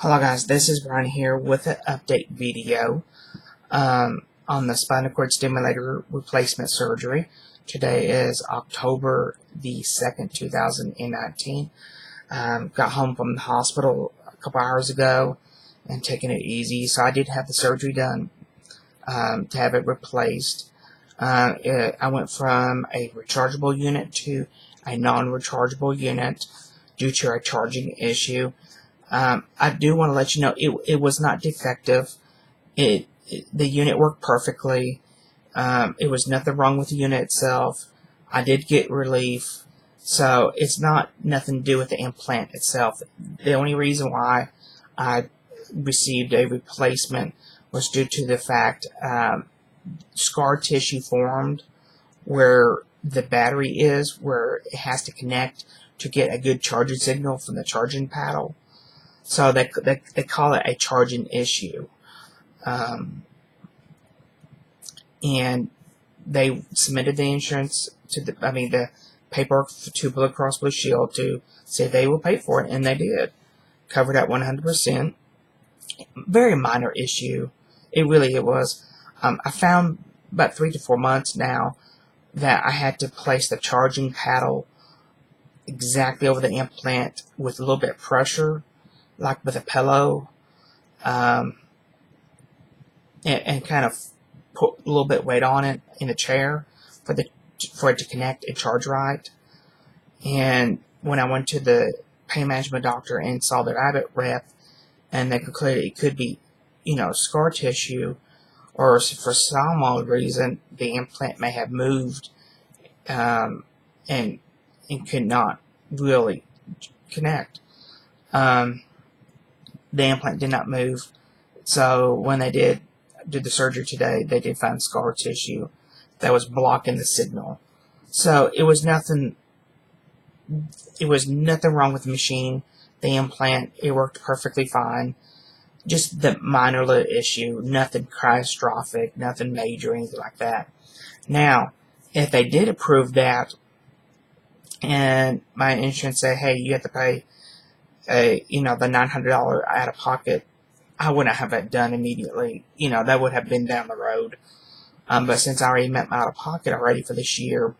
Hello guys, this is Brian here with an update video on the spinal cord stimulator replacement surgery. Today is October the 2nd, 2019. Got home from the hospital a couple hours ago and taking it easy. So I did have the surgery done to have it replaced. I went from a rechargeable unit to a non-rechargeable unit due to a charging issue. I do want to let you know it was not defective. The unit worked perfectly. It was nothing wrong with the unit itself. I did get relief, so it's not nothing to do with the implant itself. The only reason why I received a replacement was due to the fact scar tissue formed where the battery is, where it has to connect to get a good charging signal from the charging paddle. So they call it a charging issue. And they submitted the insurance to the paperwork to Blue Cross Blue Shield to say they will pay for it, and they did. Covered at 100%. Very minor issue. It was. I found about 3 to 4 months now that I had to place the charging paddle exactly over the implant with a little bit of pressure, like with a pillow, and kind of put a little bit of weight on it in a chair for it to connect and charge right. And when I went to the pain management doctor and saw the rabbit rep, and they concluded it could be, scar tissue, or for some odd reason the implant may have moved, and could not really connect. The implant did not move. So when they did the surgery today, they did find scar tissue that was blocking the signal. So it was nothing wrong with the machine. The implant, it worked perfectly fine. Just the minor little issue, nothing catastrophic, nothing major, anything like that. Now, if they did approve that, and my insurance said, hey, you have to pay the $900 out of pocket, I wouldn't have it done immediately. That would have been down the road. But since I already met my out of pocket already for this year,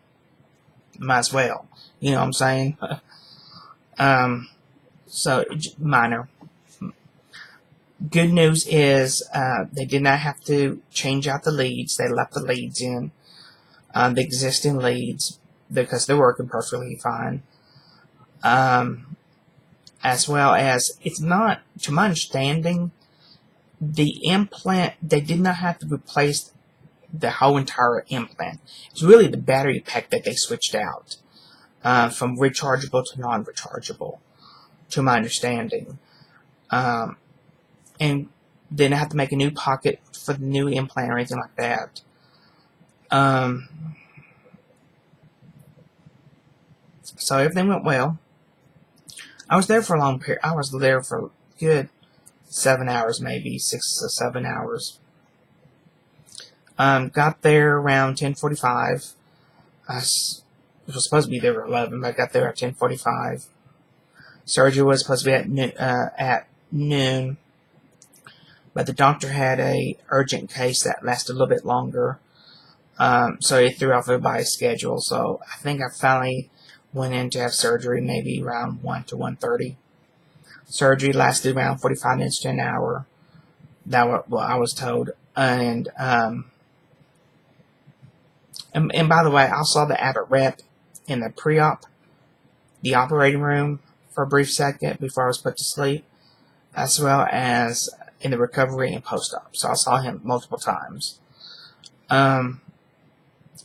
might as well. You know what I'm saying? So minor. Good news is they did not have to change out the leads. They left the leads in, the existing leads, because they're working perfectly fine. As well as, it's not, to my understanding, the implant, they did not have to replace the whole entire implant. It's really the battery pack that they switched out from rechargeable to non-rechargeable, to my understanding. And didn't have to make a new pocket for the new implant or anything like that. So everything went well. I was there for a long period. I was there for a good 7 hours, maybe 6 or 7 hours. Got there around 10:45. I was supposed to be there at 11, but I got there at 10:45. Surgery was supposed to be at noon, but the doctor had a urgent case that lasted a little bit longer, so he threw off everybody's schedule. So I think I finally went in to have surgery maybe around 1 to 1:30. Surgery lasted around 45 minutes to an hour. That what I was told. And by the way, I saw the Abbott rep in the pre-op, the operating room, for a brief second before I was put to sleep, as well as in the recovery and post-op. So I saw him multiple times.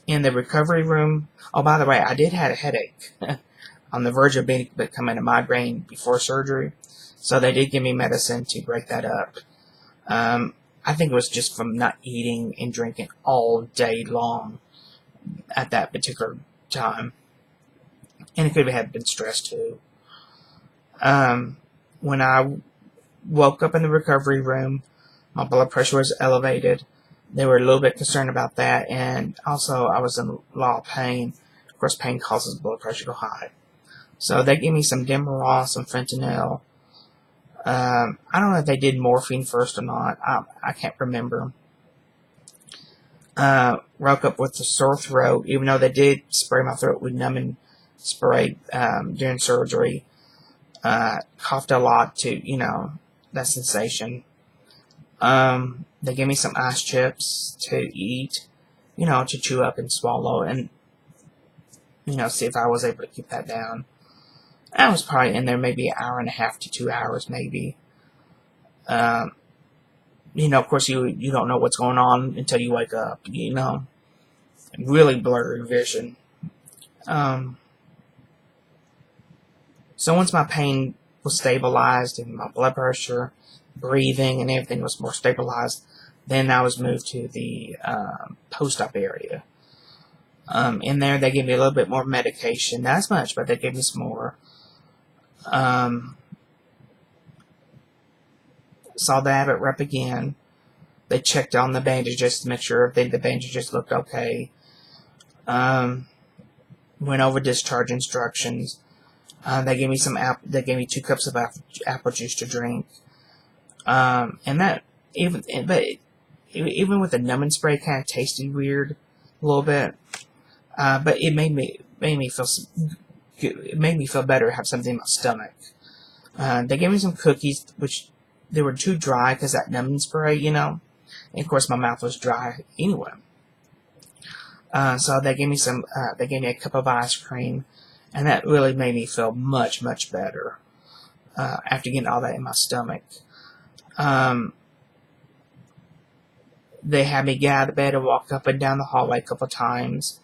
In the recovery room, oh, by the way, I did have a headache on the verge of becoming a migraine before surgery. So they did give me medicine to break that up. I think it was just from not eating and drinking all day long at that particular time. And it could have been stress too. When I woke up in the recovery room, my blood pressure was elevated. They were a little bit concerned about that, and also I was in a lot of pain. Of course, pain causes blood pressure to go high. So they gave me some Demerol, some fentanyl, I don't know if they did morphine first or not. I can't remember. Woke up with a sore throat, even though they did spray my throat with numbing spray during surgery. Coughed a lot to, that sensation. They gave me some ice chips to eat, to chew up and swallow, and, see if I was able to keep that down. I was probably in there maybe an hour and a half to 2 hours, maybe. Of course, you don't know what's going on until you wake up, really blurry vision. So once my pain was stabilized and my blood pressure, breathing, and everything was more stabilized, then I was moved to the post-op area. In there, they gave me a little bit more medication. Not as much, but they gave me some more. Saw the Abbott rep again. They checked on the bandages to make sure the bandages looked okay. Went over discharge instructions. They gave me they gave me 2 cups of apple juice to drink. And that even with the numbing spray, kind of tasted weird a little bit. But it made me feel good. It made me feel better to have something in my stomach. They gave me some cookies, which they were too dry because that numbing spray, And of course, my mouth was dry anyway. So they gave me they gave me a cup of ice cream, and that really made me feel much, much better after getting all that in my stomach. They had me get out of bed and walk up and down the hallway a couple of times.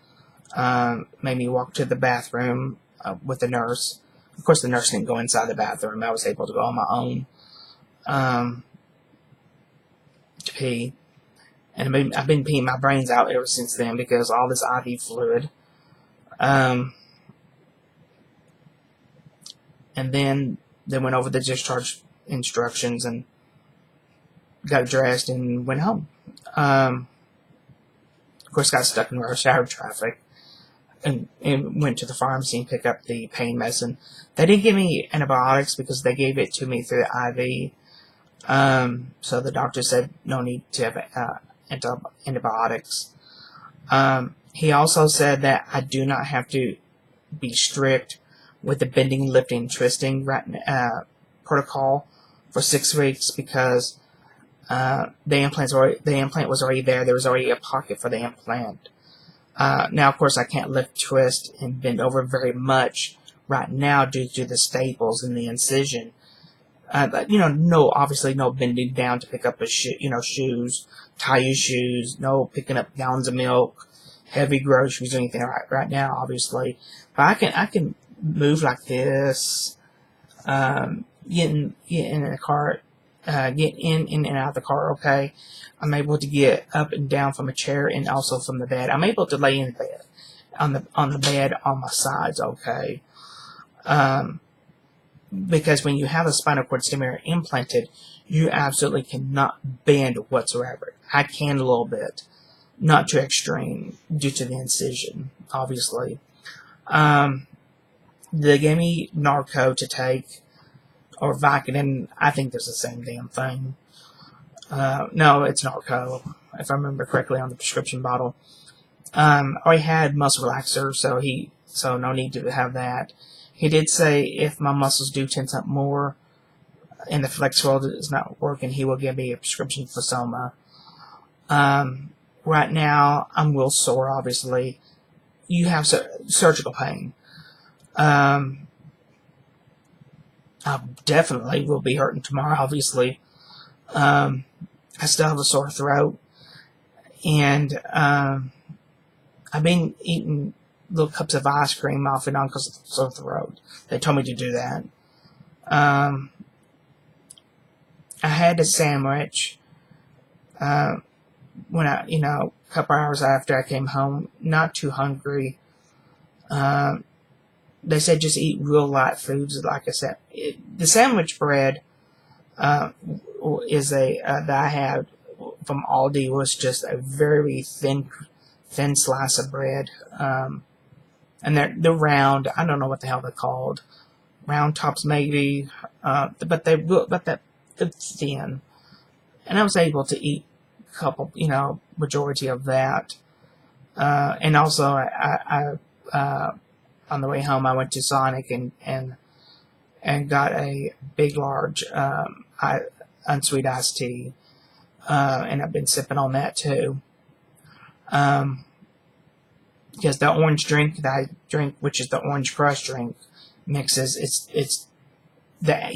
Made me walk to the bathroom with the nurse. Of course, the nurse didn't go inside the bathroom. I was able to go on my own to pee. And I've been peeing my brains out ever since then because all this IV fluid. And then they went over the discharge instructions and got dressed and went home. Of course, got stuck in rush hour traffic and went to the pharmacy and picked up the pain medicine. They didn't give me antibiotics because they gave it to me through the IV. So the doctor said no need to have antibiotics. He also said that I do not have to be strict with the bending, lifting, twisting protocol for 6 weeks because the implant was already there. There was already a pocket for the implant. Now, of course, I can't lift, twist, and bend over very much right now due to the staples in the incision. But, obviously no bending down to pick up shoes, tie your shoes, no picking up gallons of milk, heavy groceries, or anything right now, obviously. But I can move like this, get in the car, get in and out of the car, okay? I'm able to get up and down from a chair and also from the bed. I'm able to lay in bed, on the bed on my sides, okay? Because when you have a spinal cord stimulator implanted, you absolutely cannot bend whatsoever. I can a little bit, not too extreme due to the incision, obviously. They gave me Narco to take, or Vicodin. I think there's the same damn thing. No, it's Narco, if I remember correctly on the prescription bottle. I already had muscle relaxer, so no need to have that. He did say if my muscles do tense up more and the flex world is not working, he will give me a prescription for Soma. Right now, I'm real sore, obviously. You have surgical pain. I definitely will be hurting tomorrow, obviously. I still have a sore throat. And I've been eating little cups of ice cream off and on because of the sore throat. They told me to do that. I had a sandwich when a couple hours after I came home. Not too hungry. They said just eat real light foods. Like I said, the sandwich bread is that I had from Aldi was just a very thin slice of bread. And they're round. I don't know what the hell they're called. round tops maybe, but they're thin, and I was able to eat a couple, majority of that. And also, on the way home, I went to Sonic and got a big, large unsweet iced tea, and I've been sipping on that too. Because the orange drink that I drink, which is the Orange Crush drink, mixes it's that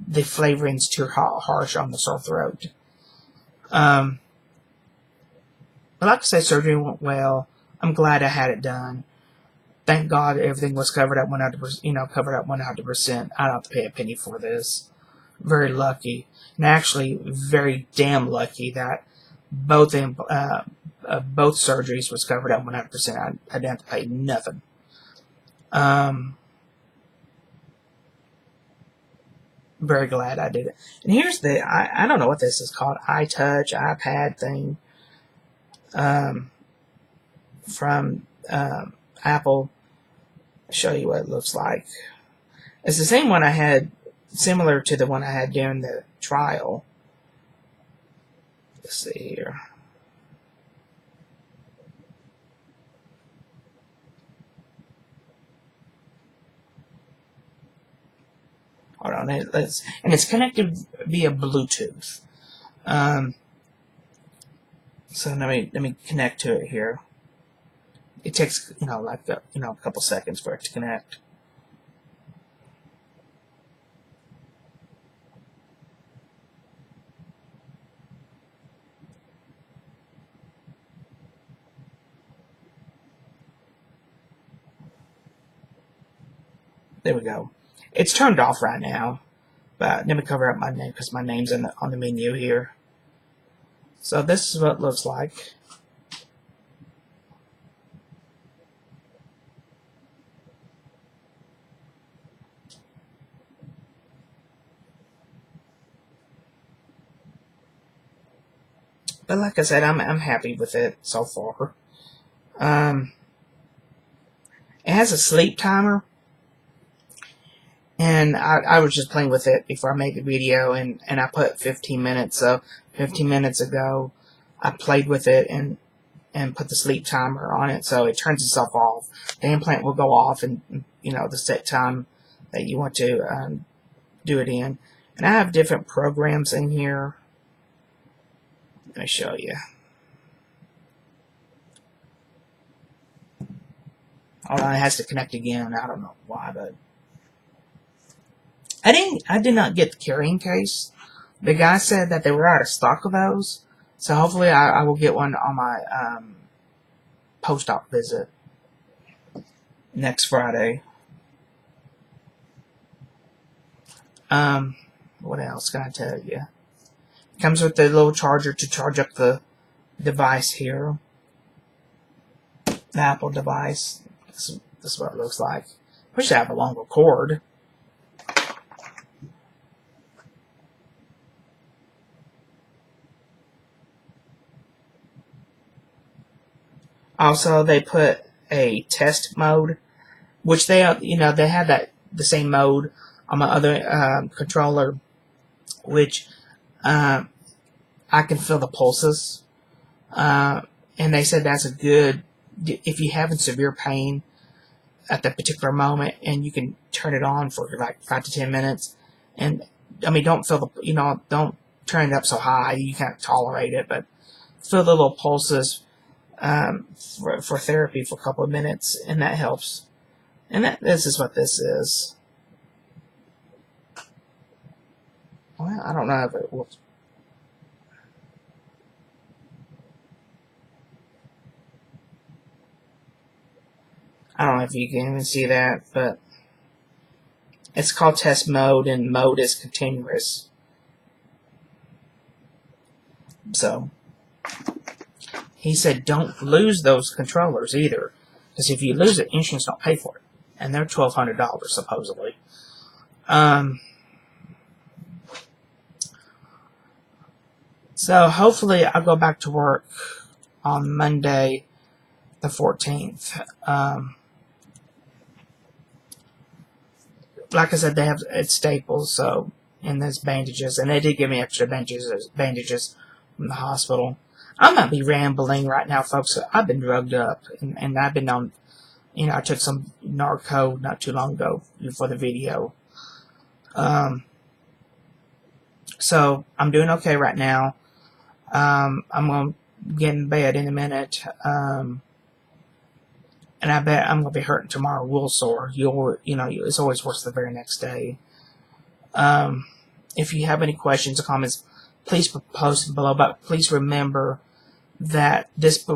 the flavoring's too harsh on the sore throat. But like I said, surgery went well. I'm glad I had it done. Thank God everything was covered up 100%. Covered up 100%. I don't have to pay a penny for this. Very lucky, and actually very damn lucky that both surgeries was covered up 100%. I didn't have to pay nothing. Very glad I did it. And here's I don't know what this is called, iTouch, iPad thing, from Apple. I'll show you what it looks like. It's the same one I had, similar to the one I had during the trial. Let's see here. Hold on, and it's connected via Bluetooth. So let me connect to it here. It takes a couple seconds for it to connect. There we go. It's turned off right now, but let me cover up my name because my name's on the menu here. So this is what it looks like. But like I said, I'm happy with it so far. It has a sleep timer. And I was just playing with it before I made the video, and I put 15 minutes. So 15 minutes ago, I played with it and put the sleep timer on it, so it turns itself off. The implant will go off, and the set time that you want to do it in. And I have different programs in here. Let me show you. Hold on, it has to connect again. I don't know why, but I did not get the carrying case. The guy said that they were out of stock of those, so hopefully I will get one on my post-op visit next Friday. What else can I tell you? It comes with the little charger to charge up the device here. The Apple device. This is what it looks like. Wish I have a longer cord. Also, they put a test mode, which they had the same mode on my other controller, which I can feel the pulses, and they said that's a good if you're having severe pain at that particular moment, and you can turn it on for like 5 to 10 minutes, and don't feel don't turn it up so high you can't tolerate it, but feel the little pulses. For therapy for a couple of minutes, and that helps. And this is what this is. Well, I don't know if it will. I don't know if you can even see that, but it's called test mode, and mode is continuous. So he said don't lose those controllers either, because if you lose it, insurance don't pay for it, and they're $1,200 supposedly. So hopefully I'll go back to work on Monday the 14th. like I said, they have it's staples, so, and there's bandages, and they did give me extra bandages from the hospital. I might be rambling right now, folks. I've been drugged up, and I've been on, I took some narco not too long ago for the video. So I'm doing okay right now. I'm going to get in bed in a minute. And I bet I'm going to be hurting tomorrow, real sore. It's always worse the very next day. If you have any questions or comments, please post them below. But please remember that this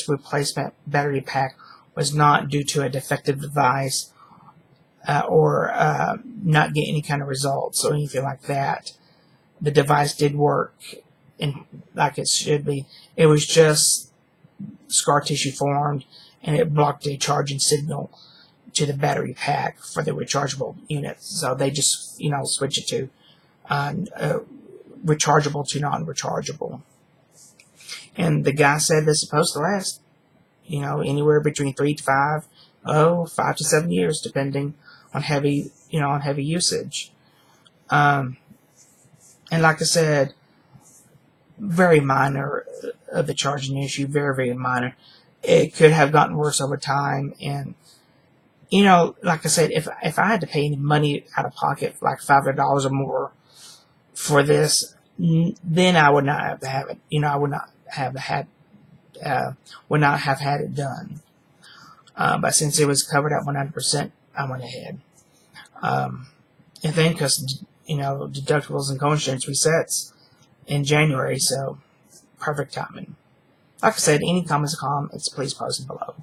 replacement battery pack was not due to a defective device or not get any kind of results or anything like that. The device did work like it should be. It was just scar tissue formed, and it blocked a charging signal to the battery pack for the rechargeable unit. So they just, switch it to rechargeable to non-rechargeable. And the guy said this is supposed to last, anywhere between 5 to 7 years, depending on heavy usage. And like I said, very minor of the charging issue, very, very minor. It could have gotten worse over time. And, like I said, if I had to pay any money out of pocket, like $500 or more for this, then I would not have to have it. I would not have had it done. But since it was covered at 100%, I went ahead. And then because, deductibles and co-insurance resets in January, so perfect timing. Like I said, any comments or comments, please post them below.